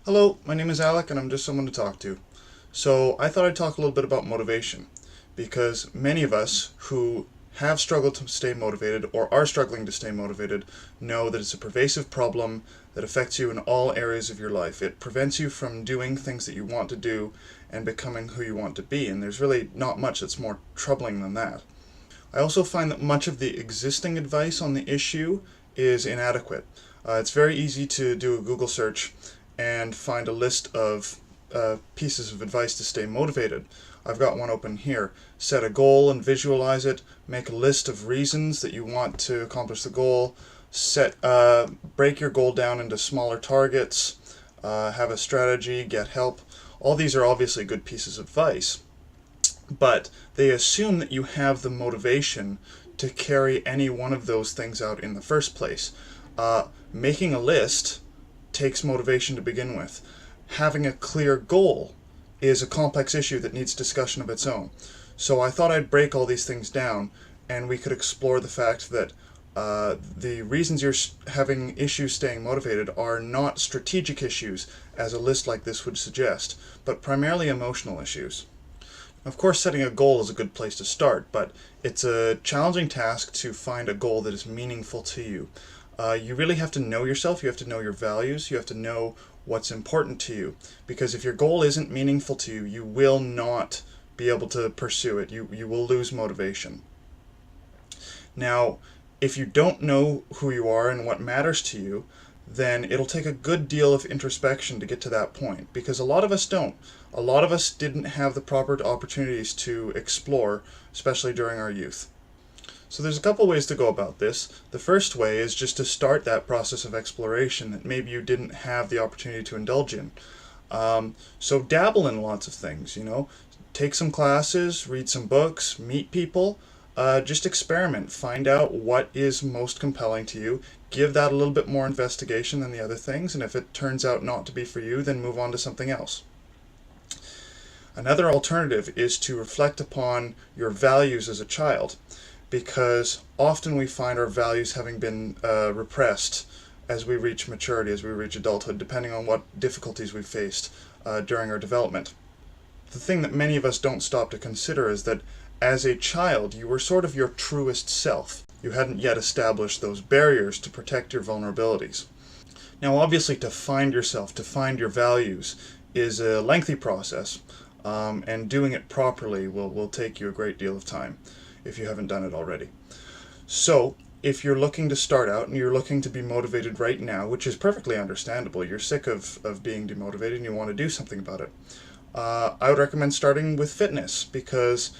Hello, my name is Alec and I'm just someone to talk to. So I thought I'd talk a little bit about motivation because many of us who have struggled to stay motivated or are struggling to stay motivated know that it's a pervasive problem that affects you in all areas of your life. It prevents you from doing things that you want to do and becoming who you want to be, and there's really not much that's more troubling than that. I also find that much of the existing advice on the issue is inadequate. It's very easy to do a Google search and find a list of pieces of advice to stay motivated. I've got one open here. Set a goal and visualize it. Make a list of reasons that you want to accomplish the goal. Break your goal down into smaller targets. Have a strategy. Get help. All these are obviously good pieces of advice, but they assume that you have the motivation to carry any one of those things out in the first place. Making a list takes motivation to begin with. Having a clear goal is a complex issue that needs discussion of its own. So I thought I'd break all these things down and we could explore the fact that the reasons you're having issues staying motivated are not strategic issues, as a list like this would suggest, but primarily emotional issues. Of course, setting a goal is a good place to start, but it's a challenging task to find a goal that is meaningful to you. You really have to know yourself, you have to know your values, you have to know what's important to you. Because if your goal isn't meaningful to you, you will not be able to pursue it. You will lose motivation. Now, if you don't know who you are and what matters to you, then it'll take a good deal of introspection to get to that point, because a lot of us don't. A lot of us didn't have the proper opportunities to explore, especially during our youth. So there's a couple ways to go about this. The first way is just to start that process of exploration that maybe you didn't have the opportunity to indulge in. So dabble in lots of things, take some classes, read some books, meet people, just experiment, find out what is most compelling to you, give that a little bit more investigation than the other things, and if it turns out not to be for you, then move on to something else. Another alternative is to reflect upon your values as a child, because often we find our values having been repressed as we reach maturity, as we reach adulthood, depending on what difficulties we've faced during our development. The thing that many of us don't stop to consider is that as a child, you were sort of your truest self. You hadn't yet established those barriers to protect your vulnerabilities. Now, obviously, to find yourself, to find your values, is a lengthy process, and doing it properly will take you a great deal of time if you haven't done it already. So, if you're looking to start out and you're looking to be motivated right now, which is perfectly understandable, you're sick of being demotivated and you want to do something about it, I would recommend starting with fitness, because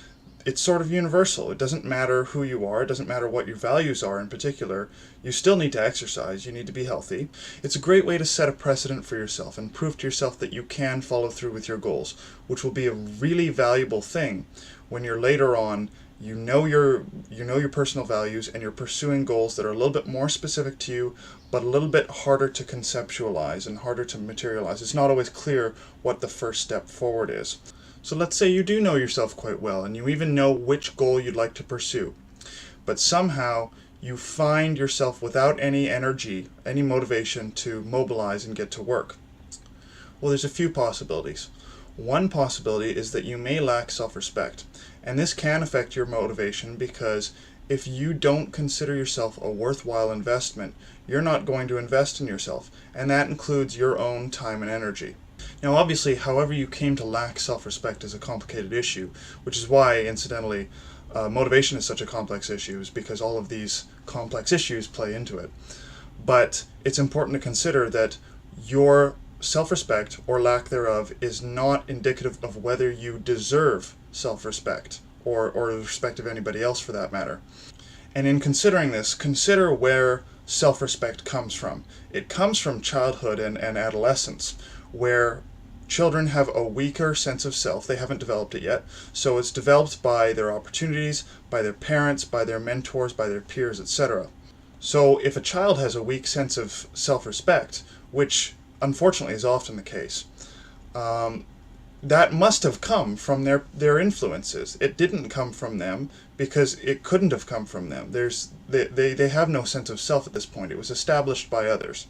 it's sort of universal. It doesn't matter who you are, it doesn't matter what your values are in particular, you still need to exercise, you need to be healthy. It's a great way to set a precedent for yourself and prove to yourself that you can follow through with your goals, which will be a really valuable thing when you're later on, you know your personal values and you're pursuing goals that are a little bit more specific to you, but a little bit harder to conceptualize and harder to materialize. It's not always clear what the first step forward is. So let's say you do know yourself quite well and you even know which goal you'd like to pursue, but somehow you find yourself without any energy, any motivation to mobilize and get to work. Well, there's a few possibilities. One possibility is that you may lack self-respect, and this can affect your motivation because if you don't consider yourself a worthwhile investment, you're not going to invest in yourself, and that includes your own time and energy. Now, obviously, however you came to lack self-respect is a complicated issue, which is why, incidentally, motivation is such a complex issue, is because all of these complex issues play into it. But it's important to consider that your self-respect, or lack thereof, is not indicative of whether you deserve self-respect, or the respect of anybody else for that matter. And in considering this, consider where self-respect comes from. It comes from childhood and adolescence, where children have a weaker sense of self. They haven't developed it yet, so it's developed by their opportunities, by their parents, by their mentors, by their peers, etc. So if a child has a weak sense of self-respect, which unfortunately is often the case, that must have come from their influences. It didn't come from them because it couldn't have come from them. They have no sense of self at this point. It was established by others.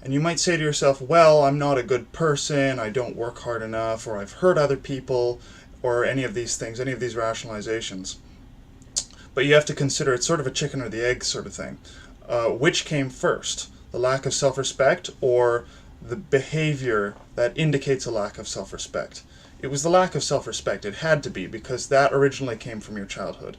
And you might say to yourself, well, I'm not a good person, I don't work hard enough, or I've hurt other people, or any of these things, any of these rationalizations. But you have to consider it's sort of a chicken or the egg sort of thing. Which came first? The lack of self-respect or the behavior that indicates a lack of self-respect? It was the lack of self-respect. It had to be, because that originally came from your childhood.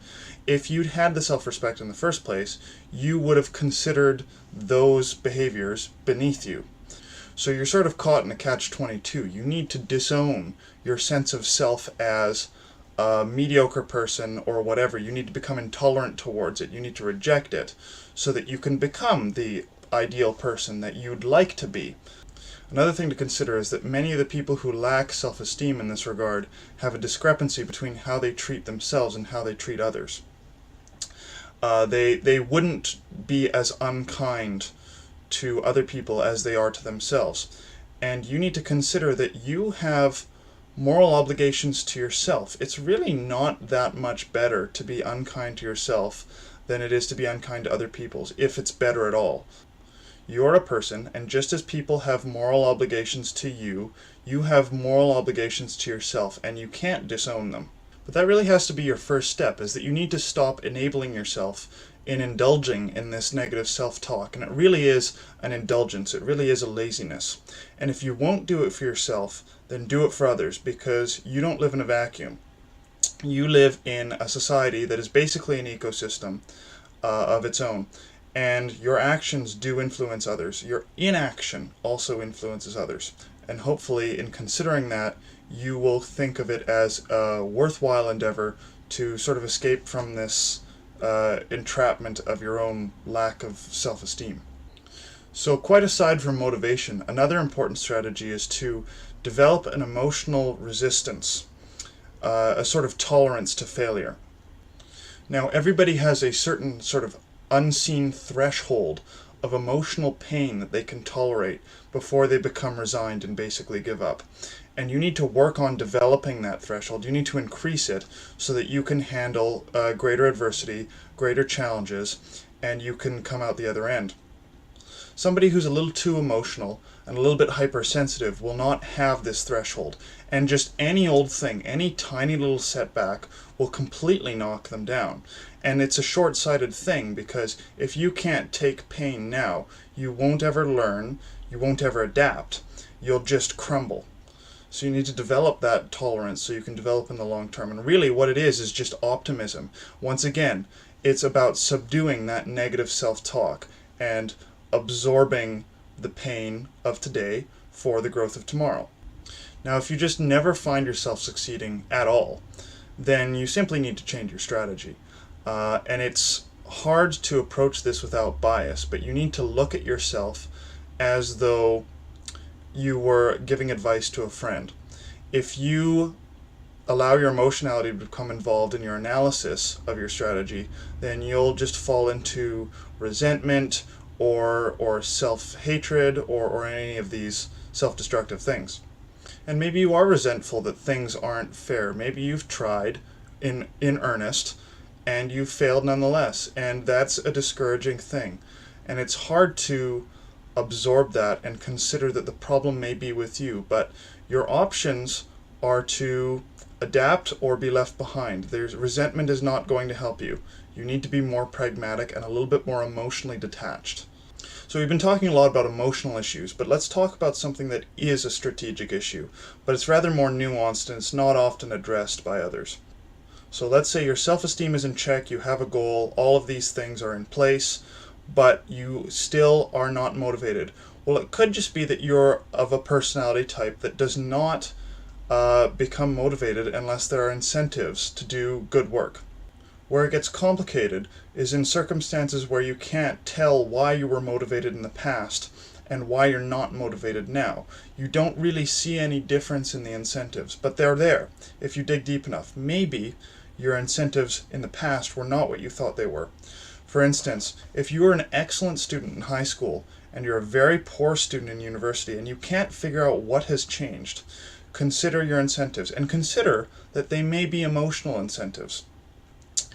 If you'd had the self-respect in the first place, you would have considered those behaviors beneath you. So you're sort of caught in a catch-22. You need to disown your sense of self as a mediocre person or whatever. You need to become intolerant towards it. You need to reject it so that you can become the ideal person that you'd like to be. Another thing to consider is that many of the people who lack self-esteem in this regard have a discrepancy between how they treat themselves and how they treat others. They wouldn't be as unkind to other people as they are to themselves. And you need to consider that you have moral obligations to yourself. It's really not that much better to be unkind to yourself than it is to be unkind to other people, if it's better at all. You're a person, and just as people have moral obligations to you, you have moral obligations to yourself, and you can't disown them. But that really has to be your first step, is that you need to stop enabling yourself in indulging in this negative self-talk. And it really is an indulgence. It really is a laziness. And if you won't do it for yourself, then do it for others, because you don't live in a vacuum. You live in a society that is basically an ecosystem of its own. And your actions do influence others. Your inaction also influences others. And hopefully, in considering that, you will think of it as a worthwhile endeavor to sort of escape from this entrapment of your own lack of self-esteem. So quite aside from motivation, another important strategy is to develop an emotional resistance, a sort of tolerance to failure. Now, everybody has a certain sort of unseen threshold of emotional pain that they can tolerate before they become resigned and basically give up. And you need to work on developing that threshold. You need to increase it so that you can handle greater adversity, greater challenges, and you can come out the other end. Somebody who's a little too emotional and a little bit hypersensitive will not have this threshold, and just any old thing, any tiny little setback will completely knock them down. And it's a short-sighted thing, because if you can't take pain now, you won't ever learn, you won't ever adapt, you'll just crumble. So you need to develop that tolerance so you can develop in the long term. And really what it is just optimism. Once again, it's about subduing that negative self-talk and absorbing the pain of today for the growth of tomorrow. Now, if you just never find yourself succeeding at all, then you simply need to change your strategy. And it's hard to approach this without bias, but you need to look at yourself as though you were giving advice to a friend. If you allow your emotionality to become involved in your analysis of your strategy, then you'll just fall into resentment or self-hatred or any of these self-destructive things. And maybe you are resentful that things aren't fair. Maybe you've tried in earnest and you've failed nonetheless, and that's a discouraging thing. And it's hard to absorb that and consider that the problem may be with you, but your options are to adapt or be left behind. Resentment is not going to help you. You need to be more pragmatic and a little bit more emotionally detached. So we've been talking a lot about emotional issues, but let's talk about something that is a strategic issue, but it's rather more nuanced and it's not often addressed by others. So let's say your self-esteem is in check, you have a goal, all of these things are in place, but you still are not motivated. Well, it could just be that you're of a personality type that does not become motivated unless there are incentives to do good work. Where it gets complicated is in circumstances where you can't tell why you were motivated in the past and why you're not motivated now. You don't really see any difference in the incentives, but they're there if you dig deep enough. Maybe your incentives in the past were not what you thought they were. For instance, if you were an excellent student in high school and you're a very poor student in university and you can't figure out what has changed, consider your incentives and consider that they may be emotional incentives.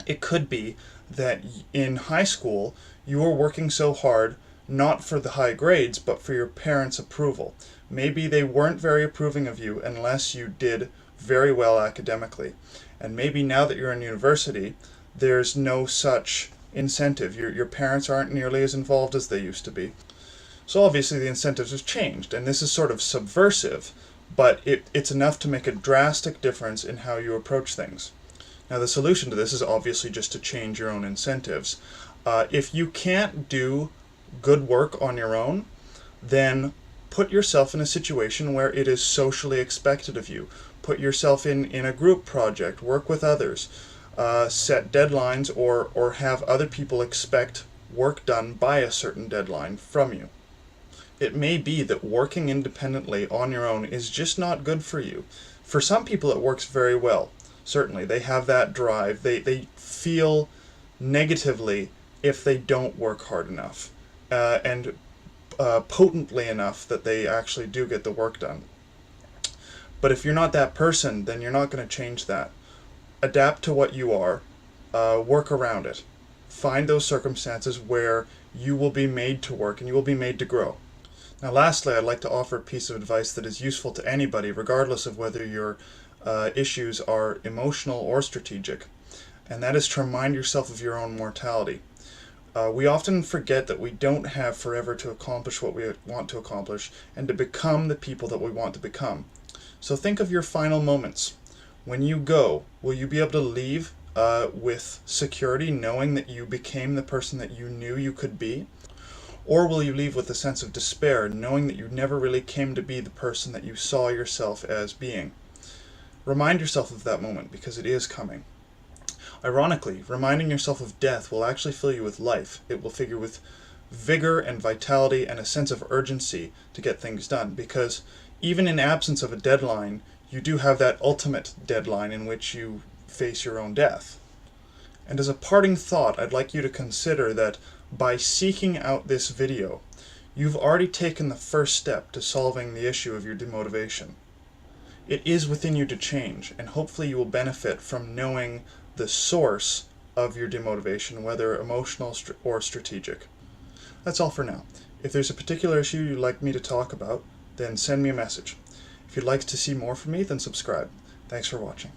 It could be that in high school you were working so hard not for the high grades, but for your parents' approval. Maybe they weren't very approving of you unless you did very well academically. And maybe now that you're in university, there's no such incentive. Your parents aren't nearly as involved as they used to be. So obviously the incentives have changed, and this is sort of subversive, but it's enough to make a drastic difference in how you approach things. Now the solution to this is obviously just to change your own incentives. If you can't do good work on your own, then put yourself in a situation where it is socially expected of you. Put yourself in a group project, work with others, set deadlines, or have other people expect work done by a certain deadline from you. It may be that working independently on your own is just not good for you. For some people it works very well. Certainly, they have that drive. They feel negatively if they don't work hard enough, and potently enough that they actually do get the work done. But if you're not that person, then you're not going to change that. Adapt to what you are, work around it. Find those circumstances where you will be made to work and you will be made to grow. Now lastly, I'd like to offer a piece of advice that is useful to anybody, regardless of whether your issues are emotional or strategic, and that is to remind yourself of your own mortality. We often forget that we don't have forever to accomplish what we want to accomplish and to become the people that we want to become. So think of your final moments. When you go, will you be able to leave with security, knowing that you became the person that you knew you could be? Or will you leave with a sense of despair, knowing that you never really came to be the person that you saw yourself as being? Remind yourself of that moment, because it is coming. Ironically, reminding yourself of death will actually fill you with life. It will fill you with vigor and vitality and a sense of urgency to get things done, because even in absence of a deadline, you do have that ultimate deadline in which you face your own death. And as a parting thought, I'd like you to consider that by seeking out this video, you've already taken the first step to solving the issue of your demotivation. It is within you to change, and hopefully you will benefit from knowing the source of your demotivation, whether emotional or strategic. That's all for now. If there's a particular issue you'd like me to talk about, then send me a message. If you'd like to see more from me, then subscribe. Thanks for watching.